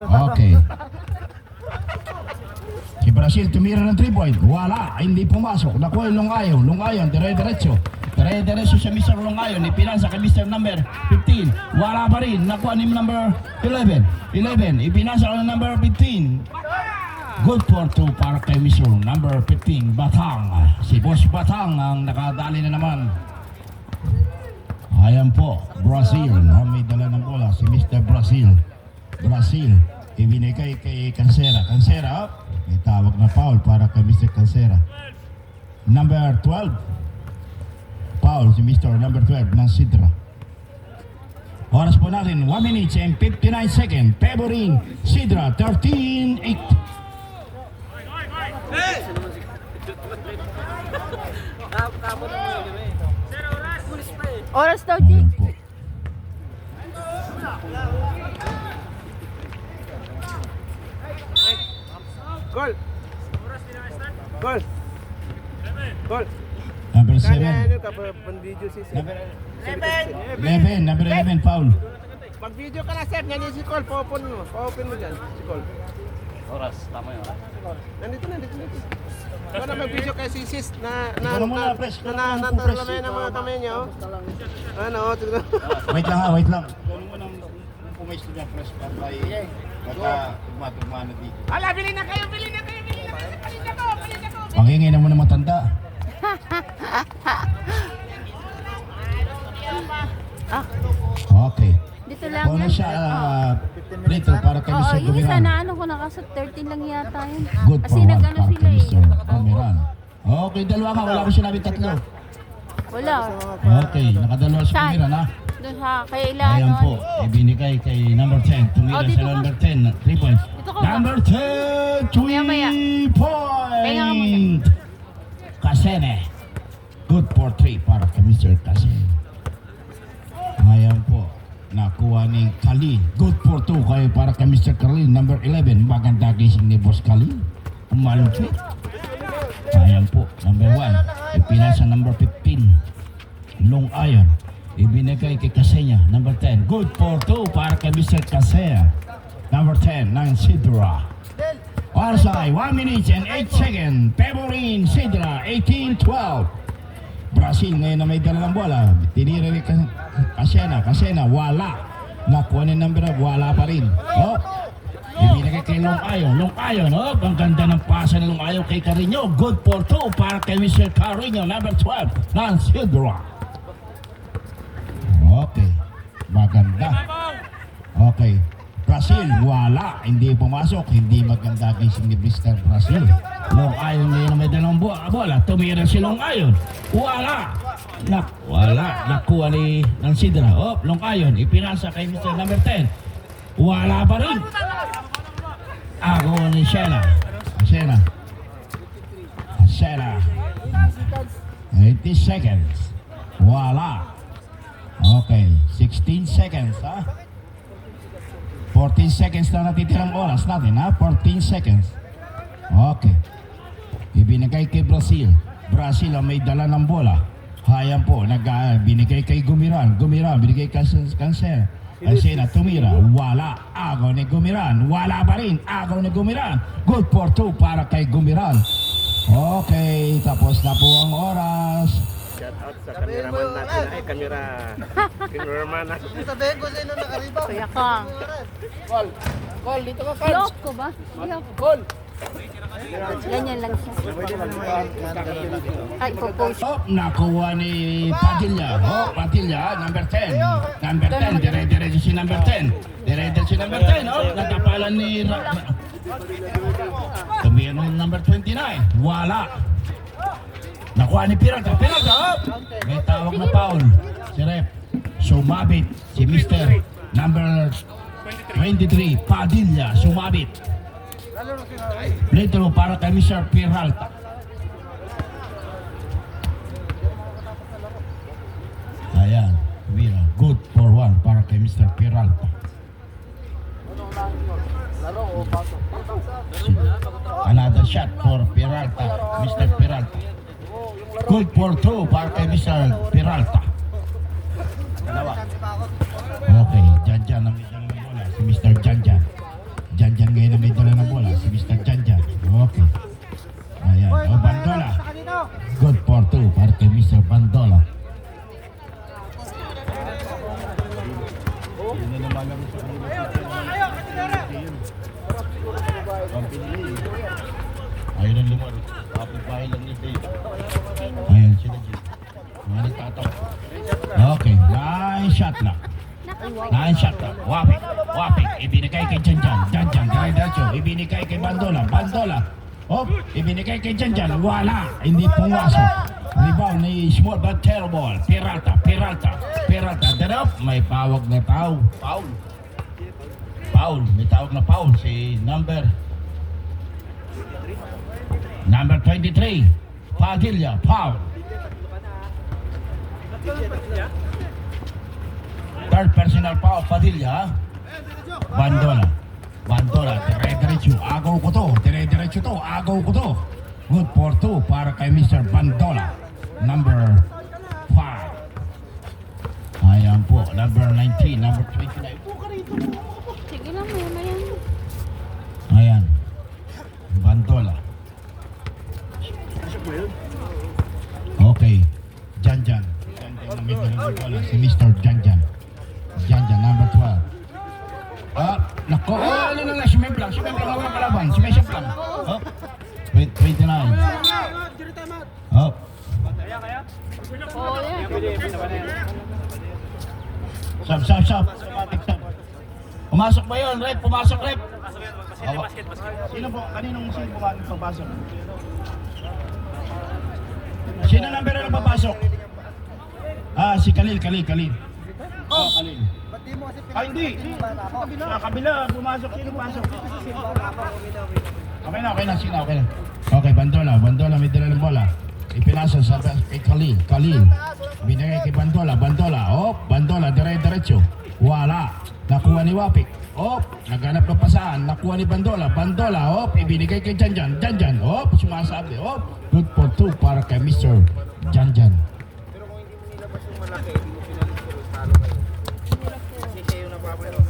Okay. Si Brazil tumira ng 3 point. Wala, hindi pumasok. Nakuha yung Lungayon. Lungayon, dire-diretso. Dire-diretso siya Mr. Lungayon. Ipinasa kay Mr. number 15. Wala pa rin. Nakuha ni number 11. 11. Ipinasa kay number 15. Good for 2 para kay Mr. number 15. Batang. Si Boss Batang ang nakadali na naman. Ayan po. Brazil. May dala ng bola. Si Mr. Brazil. Brazil. Ibinigay kay Cancera. Cancera up. May tawag na foul para kay Mr. Cancera. Number 12. Foul si Mr. number 12 ng Sidra. Oras po natin 1 minute and 59 seconds. Favoring Sidra 13-8. Oras daw, Ayan G. po. Gol! Gol! Gol! Number Kaya 7. ano ka pa pan-video si Sir? Number 11. Number 11 foul. Mag-video ka na Sir, ganyan si Col, pa-open mo dyan, si Col. Oras, tama yun. Nandito. Ikaw na mag-video kay si Sis na Ikaw na muna, press. natalamay ng mga kamay niya, oh. Ano, tignan. Wait lang ha, wait lang. Kung mo nang pumayos niya press para kay tugma na dito. Ala, bilhin na kayo! Bilhin na ko! Pangingin mo na matanda. Okay. Dito lang Kung yan. siya rito para kay Oo, Mr. yung isa Gumiran. na ano ko nakasa 13 lang yata yun. Good Kasi for 1 nag-ano para sila kay eh. Mr. Gumiran. Okay, dalawa ka. Wala ko sinabi tatlo. Wala. Okay, nakadalawa si Saan? Gumiran ha. Doon sa kay Ilano. Ayan po, ibinigay kay number 10. Tumira Oh, dito sa ka. number 10, 3 points. Dito ka ba? Number 10, 3 Maya-maya. Pahinga ka muna. point! Kasene. Good for 3 para kay Mr. Kasene. Ayan po, nakuha ni Kalin. Good for 2 kayo para kay Mr. Kalin. Number 11, maganda gising ni Boss Kalin. Umalupit. Ayan po, number 1. Ipinasa number 15. Long Iron. Ibinigay kay Kasenya, number 10. Good for 2 para kay Mr. Kasenya. Number 10, ng Sidra. Orsay, 1 minute and 8 seconds. Favoring Sidra, 18-12. Brazil ngayon na may dala ng bola. Tinira ni Kasena, wala. Nakuha ni number 1, wala pa rin. Oh, ibinigay kay Long Iron, oh, ang ganda ng pasa ng Long Iron kay Carino. Good for 2 para kay Mr. Carino, number 12, ng Sidra. Okay, maganda. Okay, Brazil, wala. Hindi pumasok. Hindi maganda gising ni Mr. Brazil. Long Iron ngayon na may dalawang bola. Tumira si Long Iron. Wala. Wala. Nakuha ni ng Sidra. Oh, Long Iron. Ipinasa kay Mr. number 10. Wala pa rin. Ako ni Shena. 80 seconds. Wala. Okay, 16 seconds ha. 14 seconds na natitirang oras natin ha. 14 seconds. Okay. Ibinigay kay Brazil. Brazil ang may dala ng bola. Hayan po, binigay kay Gumiran. Binigay kay Cancera. Cancera, tumira. Wala. Agaw ni Gumiran. Wala pa rin. Agaw ni Gumiran. Good for 2 para kay Gumiran. Okay, tapos na po ang oras. Shout out sa cameraman natin. Ay, cameraman natin. Sabihin ko sa'yo nung nakariba. Kuya Kang. Col, dito ka, Col. Lock ko ba? Col. Ganyan lang siya. Ay, propose. Oh, nakuha ni Padilla. Oh, Padilla, number 10. Number 10, dire-diretso si number 10. Dire-diretso si number 10. Oh, natapalan ni... Tumira ng number 29. Wala. Nakuha ni Pirata. Oh! May tawag na foul. Si Rep. Sumabit. Si Mr. number 23. Padilla. Sumabit. Retro para kay Mr. Peralta. Ayan. Mira. Good for 1 para kay Mr. Peralta. Another shot for Peralta. Mr. Peralta. Good for 2 para kay Mr. Peralta. Okay, Janjan ang may dalang bola. Si Mr. Janjan. Na-shot na. Wapik. Ibinigay kay Janjan. Janjan, dire-diretso. Ibinigay kay Bandola. Oh, ibinigay kay Janjan. Wala. Hindi pumasok. Rebound ni small but terrible. Peralta. Darap. May pawag na tao. Foul. May tawag na foul. Si number 23. Padilla. Foul. Third personal foul, Padilla. Bandola, dire-diretso to, agaw ko to. Good for 2 para kay Mr. Bandola. Number 5. Ayan po, number 19, number 29. Sige lang, maya. Ayan, Bandola. Okay, Janjan. Si Mr. Janjan, number 12. Nako, ano na, si Memplang ang kalaban, si Memplang. 29. Oo, yan. Sub. Pumasok ba yun, rep? Pumasok. Sino po? Kaninong papasok? Sino number na papasok? Si Khalil. Khalil. Hindi. Sa kabila, pumasok. Sino pumasok? Okay na. Sino? Okay na. Okay, Bandola, may dala ng bola. Ipinasa sa kay Khalil. Binigay kay Bandola. Bandola, dire-diretso. Wala. Nakuha ni Wapik. Naghanap ng pasahan. Nakuha ni Bandola. Ibinigay kay Janjan. Sumasabi. Good for 2 para kay Mr. Janjan.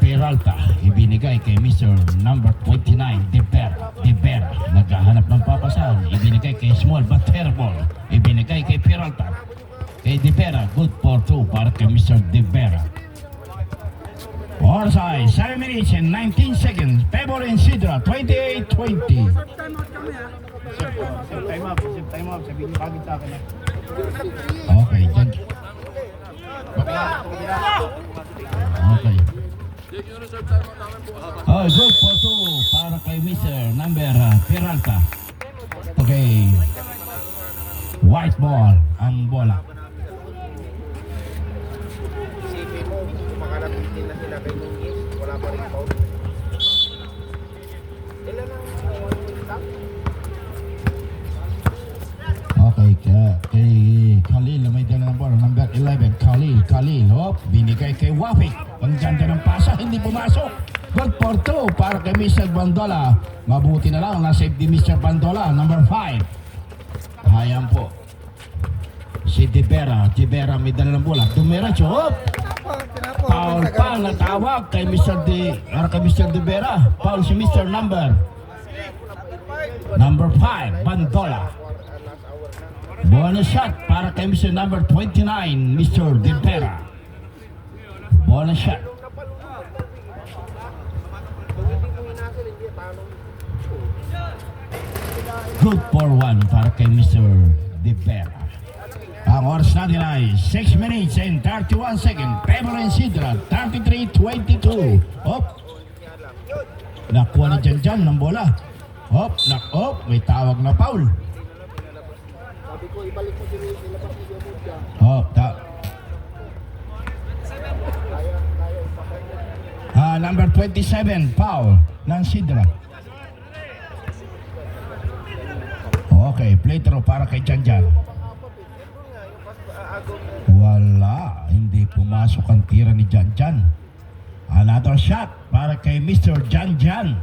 Peralta, ibinigay kay Mr. number 29, Debera. Naghahanap ng papasahan. Ibinigay kay Small but terrible. Ibinigay kay Peralta. Kay Debera, good for 2 para kay Mr. Debera. Orsay, 7 minutes and 19 seconds. Pebble and Sidra, 28-20. Time up. Sabihin mo kagad sa akin. Okay, dyan. Okay. Good for 2 para kay Mr. number Peralta. Okay. White ball ang bola. Isipin mo, makalapitin na sila kay Nunez, wala pa rin foul. Ilan ang Okay, kay Khalil may dala ng bola. Number 11, Khalil. Binigay kay Wapik. Ang ganda ng pasa, hindi pumasok. Good for 2 para kay Mr. Bandola. Mabuti na lang, na-save di Mr. Bandola. Number 5. Ayan po. Si Debera may dala ng bola. Dumiretso. Foul pa natawag kay Mr. Debera. Foul si Mr. number 5, Bandola. Bonus shot para kay Mr. number 29, Mr. Debera. Bonus shot. Good for 1 para kay Mr. Debera. Ang oras natin ay 6 minutes and 31 seconds. Pebble and Sidra, 33-22. Nakuha ni Janjan ng bola. May tawag na foul. Number 27, foul ng Sidra. Okay, play through para kay Janjan. Wala, hindi pumasok ang tira ni Janjan. Another shot para kay Mr. Janjan.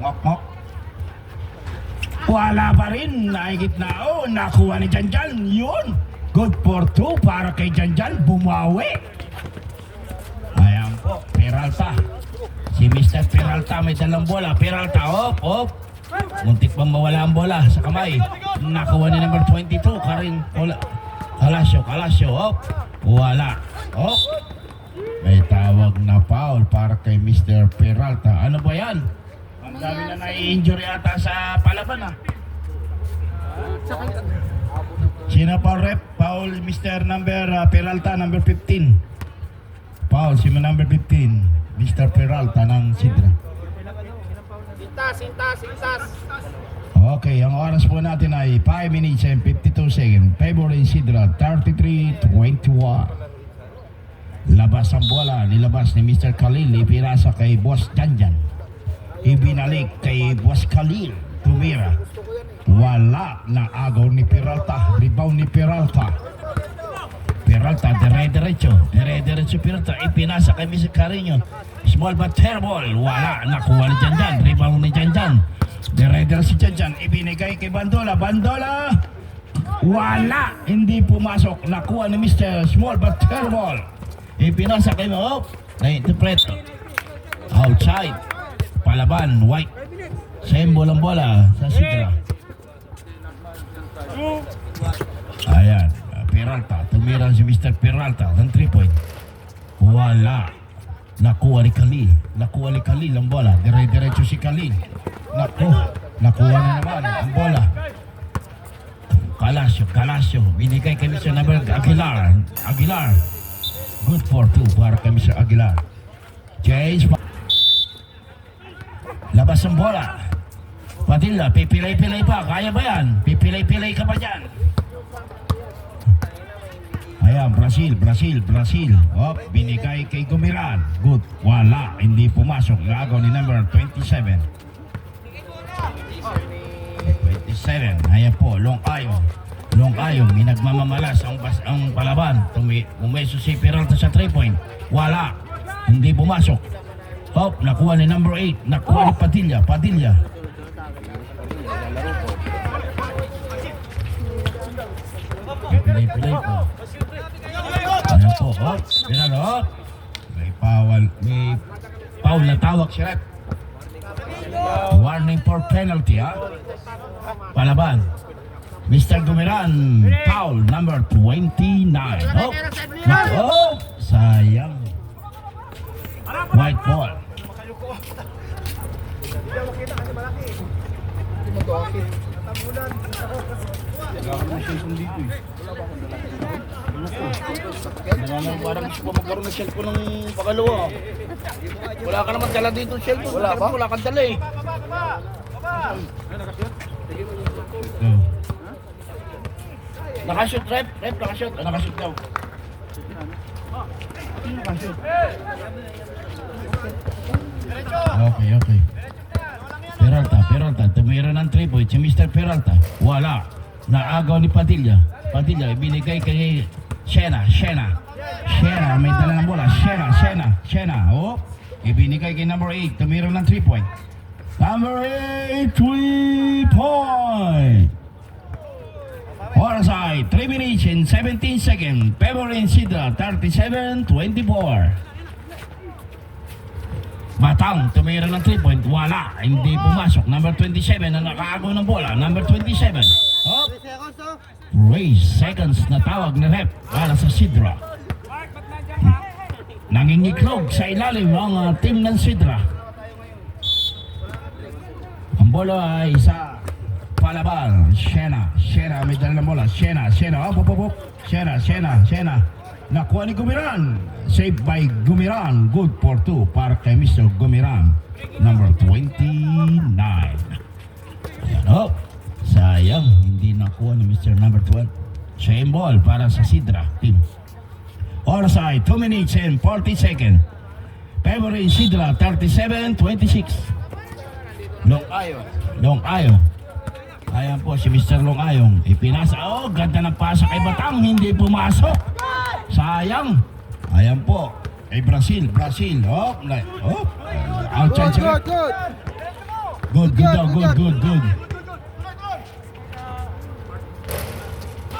Ngok. Wala pa rin, naigit na nakuha ni Janjan. Yun, good for 2 para kay Janjan, bumawi. Ayan po, Peralta. Si Mr. Peralta may dalang bola. Peralta, muntik pang mawala ang bola sa kamay. Nakuha ni number 22, Karin Kalasyo, wala. May tawag na foul para kay Mr. Peralta. Ano ba yan? Ang dami na nai-injury ata sa palaban Sino pa rep? Foul Mr. number Peralta, number 15. Foul si number 15, Mr. Peralta ng Sidra. Sintas. Okay, ang oras po natin ay 5 minutes and 52 seconds. Favor in Sidra, 33-21. Labas ang bola, nilabas ni Mr. Khalil, ipinasa kay Boss Janjan. Ibinalik kay Boss Khalil, tumira. Wala na agaw ni Peralta, rebound ni Peralta. Peralta, dire-diretso Peralta, ipinasa kay Mr. Carino. Small but terrible, wala, nakuha ni Janjan, rebound ni Janjan. Dire-diretso si Janjan, ibinigay kay Bandola, wala, hindi pumasok, nakuha ni Mr. Small but terrible. Ipinasa kay Mo, na-interpret. Outside, palaban, white. Same bolang bola sa Sidra. Ayan, Peralta, tumira si Mr. Peralta ng 3-point. Wala. Nakuha ni Khalil ang bola. Dire-diretso si Khalil. Nakuha na naman ang bola. Kalasyo. Binigay kay Mr. Aguilar. Good for 2 para kay Mr. Aguilar. Chase. Labas ang bola. Padilla, pipilay-pilay pa. Kaya ba yan? Pipilay-pilay ka pa dyan. Ayan, Brazil. Binigay kay Gumiran. Good. Wala. Hindi pumasok. Agaw ni number 27. Ayan po, Long Ayon. Minagmamamalas ang palaban. Umeso si Peralta sa 3-point. Wala. Hindi pumasok. Nakuha ni number 8. Nakuha ni Padilla. Pilay po. Ayan po, Peralta, May foul na tawag si ref. Warning for penalty, Palaban. Mr. Gumiran, foul number 29. Sayang. White ball. Parang gusto ko magkaroon ng cellphone ng pangalawa. Wala ka naman dala dito ng cellphone. Wala ba? Wala kang dala eh. Nakashoot, rep, nakashoot. Nakashoot daw. Okay. Peralta, tumira ng 3-point si Mr. Peralta. Wala. Naagaw ni Padilla, ibinigay kay Shena, may dala ng bola. Shena. Ibinigay kay number 8, tumira ng 3-point. Number 8, 3-point. Oras ay 3 minutes and 17 seconds. Favor in Sidra, 37-24. Batang, tumira ng 3-point. Wala, hindi pumasok. Number 27 na nakaagaw ng bola. Number 27. Raise seconds na tawag na rep para sa Sidra. Nangingiklog sa ilalim ang team ng Sidra. Ang bola ay sa palaban. Shena, may dala ng bola. Shena. Nakuha ni Gumiran. Saved by Gumiran. Good for 2 para kay Mr. Gumiran. Number 29. Ayan, sayang, hindi nakuha ni Mr. Number 12. Same ball para sa Sidra team. Oras ay 2 minutes and 40 seconds. Favor in Sidra, 37-26. Long Ayon. Ayan po si Mr. Long Ayong. Ipinasa. Ganda ng pasa kay Batang. Hindi pumasok. Sayang. Ayan po. Brazil. Outside sila. Good.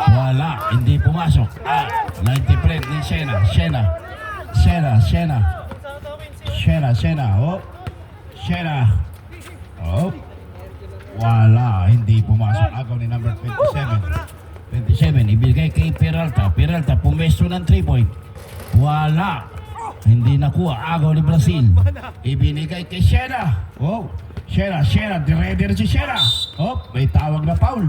Wala. Hindi pumasok. Na-interpret ni Shena. Wala, hindi pumasok. Agaw ni number 27. Ibigay kay Peralta. Pumesto ng 3-point. Wala. Hindi nakuha. Agaw ni Brazil. Ibinigay kay Shena. Shena. Dire si Shena. May tawag na foul.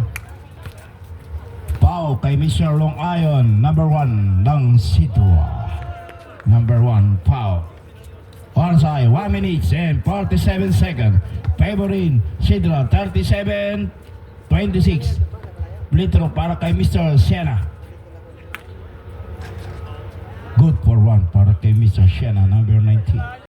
Foul kay Mr. Long Ayon. Number 1 ng Sidra. number 1, foul. Onside, 1 minute and 47 seconds. Favoring Sidra, 37-26. Blitro para kay Mr. Siena. Good for 1 para kay Mr. Siena, number 19.